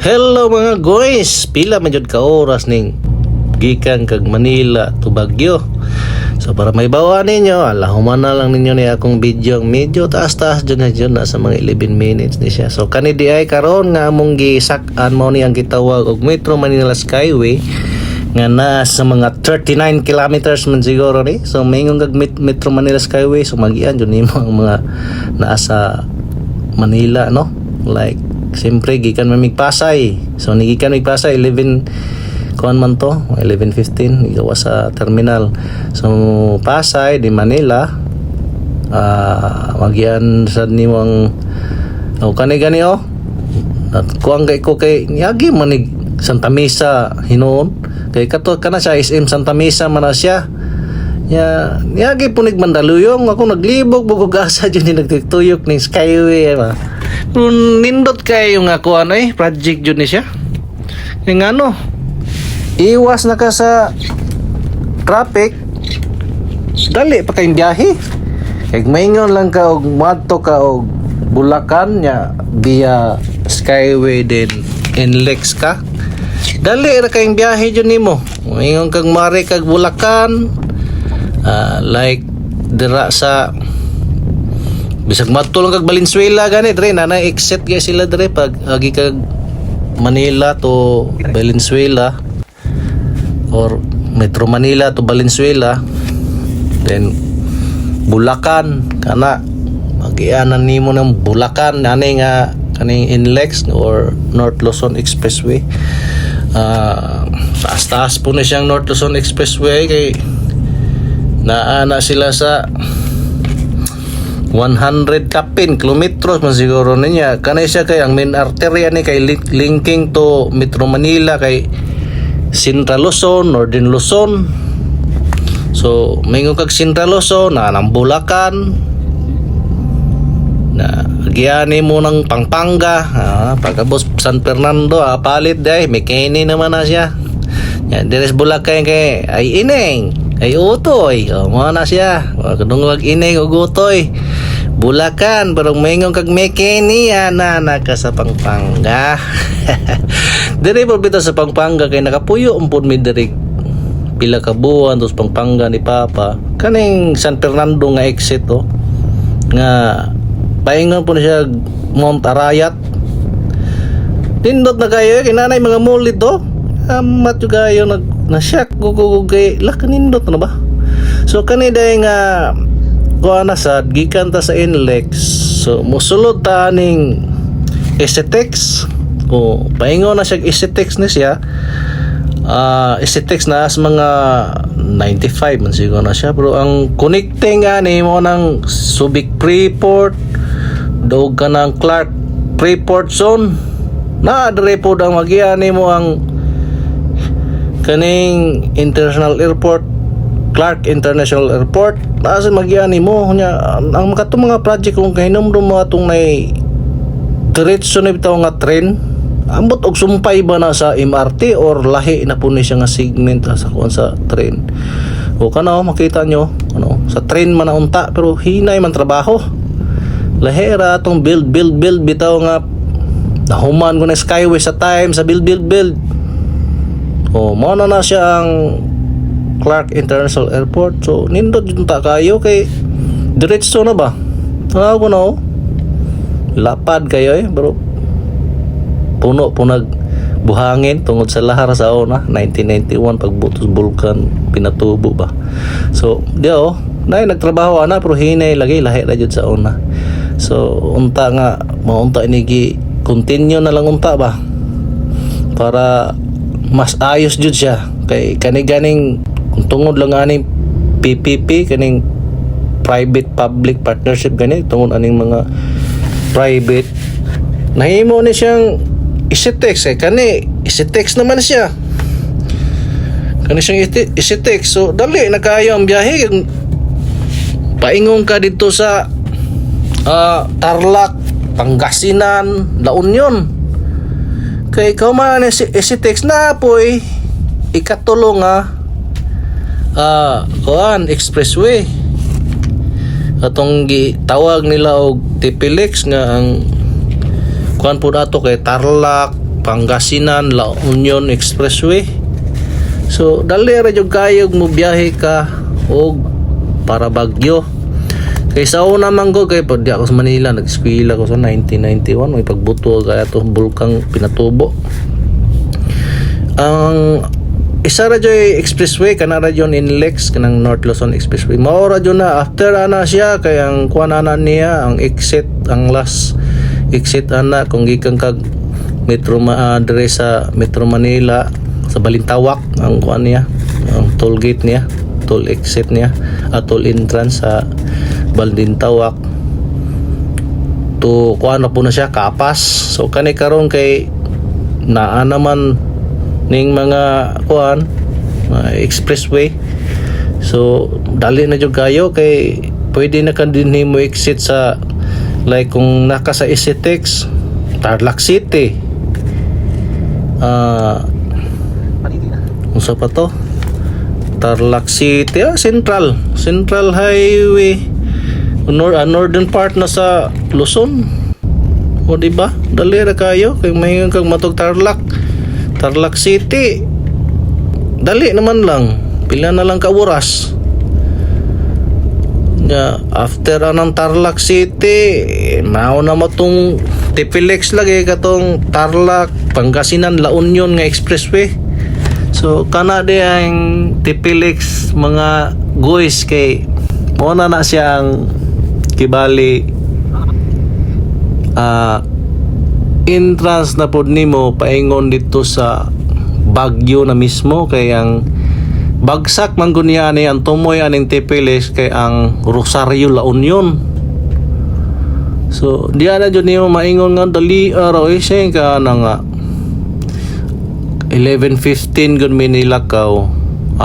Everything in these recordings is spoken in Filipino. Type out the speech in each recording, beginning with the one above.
Hello mga guys, pila man jud ka oras ning gikan kag Manila to Baguio. So para may bawa ninyo, alahuman na lang ninyo ni akong video medyo taas-taas jud na jud, nasa mga 11 minutes ni siya. So kani di ay karon nga among gisak-an mo ni ang gitawag og Metro Manila Skyway nga nasa mga 39 kilometers man siguro ni. So maingon kag Metro Manila Skyway, so magian jud nimo ang mga nasa Manila, no? Like siyempre gikan mamig Pasay. So nigikan mig Pasay 11 kuan man to 11:15 igawa sa terminal. So Pasay di Manila magian sad nimo ang kani at kuang kay ko kay yagi manig Santa Mesa hinuon kay kato kana sa SM Santa Mesa man na siya. Yagi punig Mandaluyong ako naglibog bugog asa jud ni nagtuyok ning Skyway ba. Kung nindot kayo nga ko project jud ni siya. Kaya nga iwas na ka sa traffic, dali pa kayong biyahe. Kaya maingon lang ka og madto ka og Bulacan nya via Skyway din NLEX ka. Dali ra kayong biyahe jud nimo. Maingon kag mare kag Bulacan, like dira sa bisag madto lang kag Valenzuela gani dire na exit gay sila dire pag agi kag Manila to Valenzuela or Metro Manila to Valenzuela, then Bulacan kana magianan nimo ng Bulacan ani nga kaning NLEX or North Luzon Expressway. Taas po na siyang North Luzon Expressway kay naana sila sa 100 kapin kilometros man siguro niya. Kanay siya kay ang main artery ni kay linking to Metro Manila kay Central Luzon, Northern Luzon. So maingon kag Central Luzon na nang Bulacan na giyani mo ng Pampanga, pagkabos San Fernando palit day Mekeni naman na siya. Yan deres Bulacan kay ay ineng ay utoy mo na siya kadung wag ineng ug utoy Bulacan barong maingon kag Mekeni na naka sa Pampanga. Diri po bitaw sa Pampanga kay nakapuyo umpod mi diri pila ka buwan tos Pampanga ni Papa kaning San Fernando nga exit nga paingon po na siya Mount Arayat. Pindot na kayo kinanay mga mulit amat yung kayo na-shock gugugug kay lakanindot na ba. So kanina nga kuha na sad gikan ta sa NLEX, so musulod ta ning ECTEX o paingon na siya ECTEX ni siya. ECTEX na sa mga 95 man siguro na siya, pero ang connecting ani mo ng Subic Freeport dog ka ng Clark Freeport Zone na dire po ang magiani mo ang kaning International Airport, Clark International Airport, nasa magyani mo nya ang katong mga project kung kahinomdom mo atong nay diretso na bitaw nga train ambot og sumpay ba na sa MRT or lahi na po ni siya nga segment sa kuan sa train. O kana makita nyo sa train man na unta pero hinay man trabaho. Lahi ra atong build bitaw nga nahuman ko na Skyway sa time sa build. Mo na siya ang Clark International Airport. So nindot jud ta kayo kay diretso na ba? Ako na lapad kayo pero puno po nagbuhangin tungod sa lahar sa una 1991 pagbutos Vulcan pinatubo ba. So dio nay nagtrabaho ana pero hinay lagi lahi ra jud sa una. So unta nga maunta inigi continue na lang unta ba para mas ayos jud siya kay kani-ganing kung tungod lang aning PPP kaning private public partnership gani tungod aning mga private nahimo ni siyang ECTEX kani ECTEX naman siya kani siyang ECTEX. So dali na kayo ang biyahe paingon ka dito sa Tarlac, Pangasinan, La Union kay ikaw man ECTEX na po'y ikatulong kuan expressway atong gitawag nila og TPLEX nga ang kuan po nato kay Tarlac, Pangasinan La Union Expressway. So dali ra jud kayo mo biyahe ka og para Baguio. Kay sa una man ko kay pag di ako sa Manila, nag-eskwela ko sa 1991, may pagbuto kaya to bulkang Pinatubo. Ang isa ra joy expressway kana ra yon Inlex kanang North Luzon Expressway. Mao ra jud na after ana siya kay ang kuan ana niya ang exit, ang last exit ana kung gikan kag Metro dire sa Metro Manila sa Balintawak ang kuan niya, ang toll gate niya, toll exit niya, toll entrance sa Balintawak to kuan na po na siya Kapas. So kani karon kay naa naman ning mga kuan expressway, so dali na jud kayo kay pwede na kan din mo exit sa like kung naka sa ECTEX Tarlac City, unsa pa to, Tarlac City, Central Highway, northern part na sa Luzon. O diba dali ra kayo kay mayon kag matog Tarlac City, dali naman lang, pila na lang ka oras nga. After anang Tarlac City mao na matong TPLEX lagi katong Tarlac Pangasinan La Union nga expressway. So kana di ang TPLEX mga guys kay mo na siya ang kibali entrance na pod nimo paingon dito sa Baguio na mismo, kay ang bagsak man gunya ani ang tumoy aning TPLEX kay ang Rosario La Union. So diya na jud nimo maingon nga dali araw siya ka na nga 11:15 gun minilakaw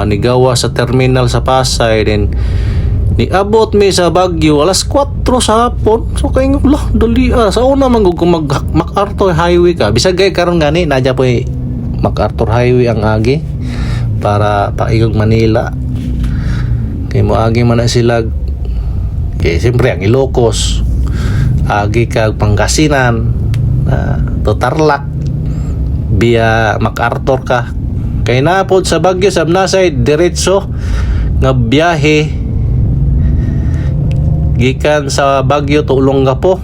nigawa sa terminal sa Pasay, then niabot mi sa Baguio alas 4 sa hapon. So kay lah dali sa una man kung MacArthur Highway ka bisag kay karon gani nadya po MacArthur Highway ang agi para paigog Manila, kay mo agi man na sila kay siyempre ang Ilocos agi kag Pangasinan to Tarlac via MacArthur ka, kay napod sa Baguio sa nasay diretso nga biyahe gikan sa Baguio to Olongapo.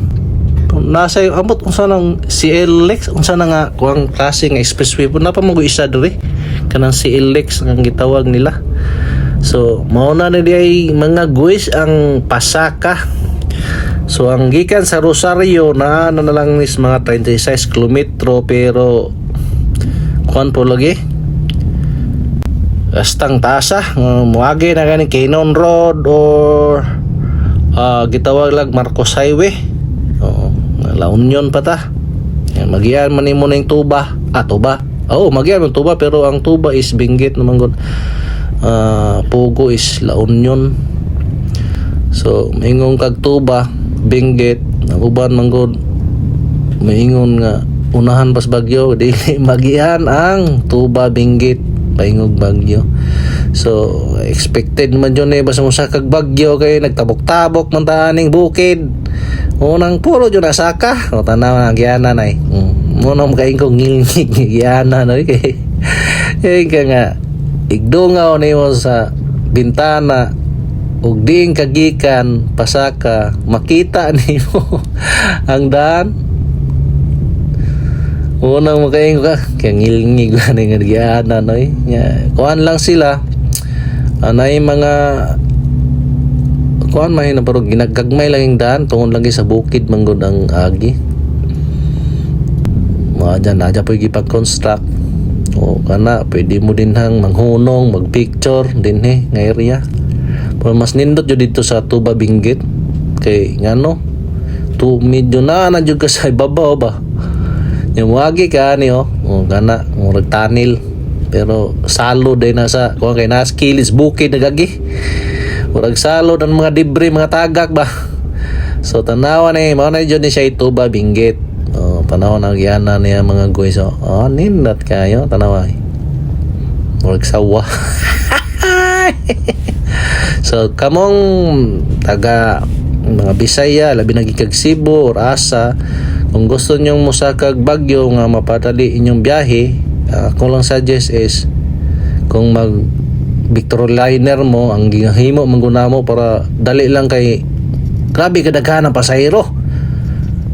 Nasa ambot unsa nang CLX, unsa na nga kuang klase nga expressway po na pa mag-isa diri kanang CLX ang gitawag nila. So mao na diay mga guys ang Pasaka. So ang gikan sa Rosario na lang nis mga 36 kilometro, pero kuan po lagi astang tasa muagi na gani Canon Road or gitawag lang Marcos Highway. La Union pa ta. Magian man nimo ning Tuba. Tuba. Magian man Tuba, pero ang Tuba is Benguet naman gud. Pugo is La Union. So maingon kag Tuba, Benguet, ang uban man gud maingon nga unahan pas Bagyo, dili magian ang Tuba, Benguet, paingog Bagyo. So expected man yun basta mo sa kag Bagyo kay nagtabok-tabok man taning bukid. Unang puro yun nasaka o tanaw na giana na munang kain ko ngilngig giana na kay ka nga igdungaw nimo sa bintana ug ding kagikan Pasaka makita nimo ang daan. Unang makain ko kay ngilngig ani nga giana no kuan lang sila anay mga kuan may na pero ginagagmay lang yung daan tungod lagi sa bukid manggod ang agi. Dyan na po yung ipag-construct o kana pwede mo din hang manghunong magpicture din nga area, pero mas nindot yun dito sa Tuba, Benguet kay ngano to medyo na jud ka sa ibabaw ba yung wagi ka ni kana murag tanil, pero salo din na sa kung kay nas kilis bukid nagagi murag salo ng mga debris, mga tagak ba. So tanawa ni mao na jud ni siya Tuba, Benguet. Panahon na gyana niya mga guys. Nindot kayo tanawa. Murag sawa. So kamong taga mga Bisaya labi na gikag Cebu or Asa Kung gusto nyong musakag Baguio nga mapadali inyong biyahe, kung lang suggest is kung mag Victorliner mo ang gihimo mangguna mo para dali lang kay grabe kadaghan ang pasahero.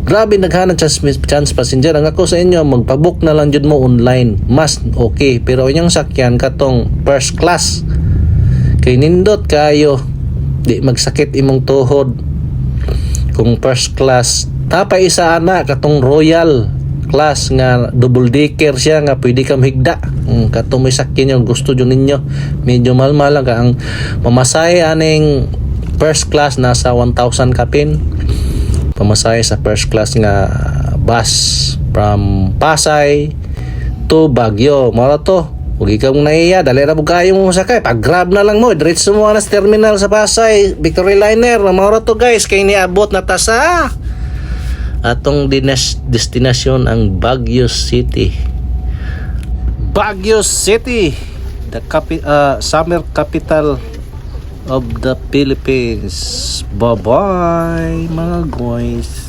Grabe daghan ang chance passenger. Ang ako sa inyo magpabook na lang jud mo online. Mas okay, pero inyong sakyan katong first class kay nindot kayo di magsakit imong tuhod. Kung first class tapay isa ana katong royal class nga double decker siya nga pwede ka mahigda. Katong may sakyan yung gusto dyan ninyo medyo mahal lang ka ang mamasahe aning first class nasa 1,000 kapin pamasahe sa first class nga bus from Pasay to Baguio mara to huwag ikaw naiya dali na po kayo mo sakay pag grab na lang mo diretso mo na sa terminal sa Pasay Victorliner na mara to guys kay niabot na ta sa atong destinasyon ang Baguio City. Baguio City, the summer capital of the Philippines. Bye-bye mga guys.